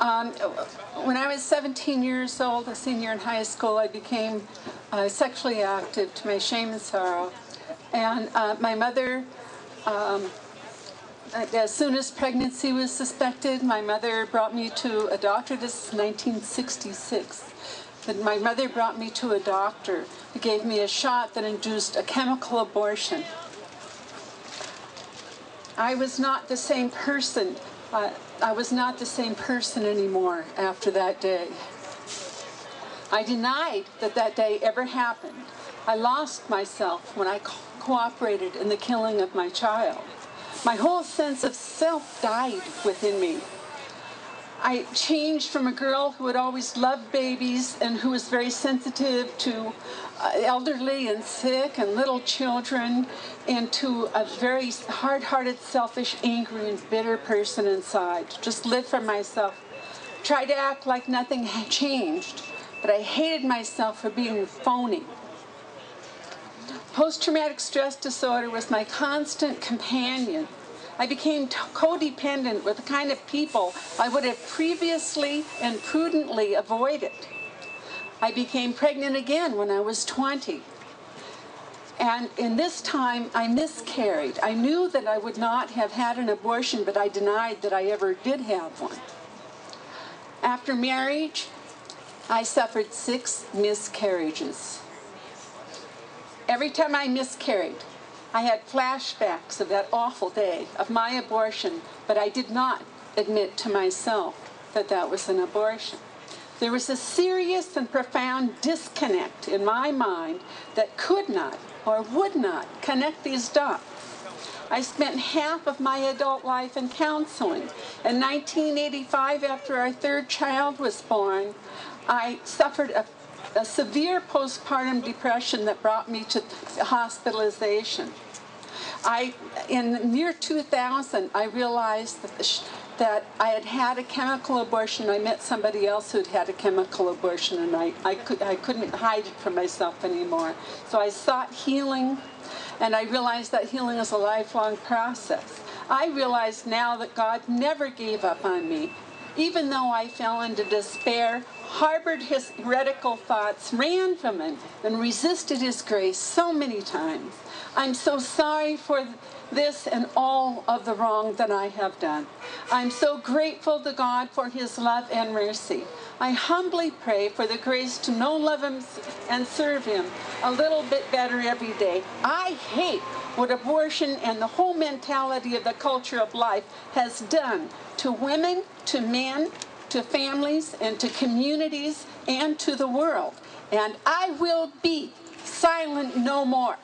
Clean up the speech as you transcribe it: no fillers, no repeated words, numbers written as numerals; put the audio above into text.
Um, when I was 17 years old, a senior in high school, I became sexually active to my shame and sorrow. And my mother, as soon as pregnancy was suspected, my mother brought me to a doctor. This is 1966. But my mother brought me to a doctor who gave me a shot that induced a chemical abortion. I was not the same person. I was not the same person anymore after that day. I denied that that day ever happened. I lost myself when I cooperated in the killing of my child. My whole sense of self died within me. I changed from a girl who had always loved babies and who was very sensitive to elderly and sick and little children into a very hard-hearted, selfish, angry, and bitter person inside. Just lived for myself. Tried to act like nothing had changed, but I hated myself for being phony. Post-traumatic stress disorder was my constant companion. I became codependent with the kind of people I would have previously and prudently avoided. I became pregnant again when I was 20. And in this time, I miscarried. I knew that I would not have had an abortion, but I denied that I ever did have one. After marriage, I suffered 6 miscarriages. Every time I miscarried, I had flashbacks of that awful day of my abortion, but I did not admit to myself that that was an abortion. There was a serious and profound disconnect in my mind that could not or would not connect these dots. I spent half of my adult life in counseling. In 1985, after our 3rd child was born, I suffered a severe postpartum depression that brought me to hospitalization. In the year 2000, I realized that I had had a chemical abortion. I met somebody else who'd had a chemical abortion, and I couldn't hide it from myself anymore. So I sought healing, and I realized that healing is a lifelong process. I realize now that God never gave up on me. Even though I fell into despair, harbored his heretical thoughts, ran from him, and resisted his grace so many times. I'm so sorry for this and all of the wrong that I have done. I'm so grateful to God for his love and mercy. I humbly pray for the grace to know, love him, and serve him a little bit better every day. I hate what abortion and the whole mentality of the culture of life has done to women, to men, to families, and to communities, and to the world. And I will be silent no more.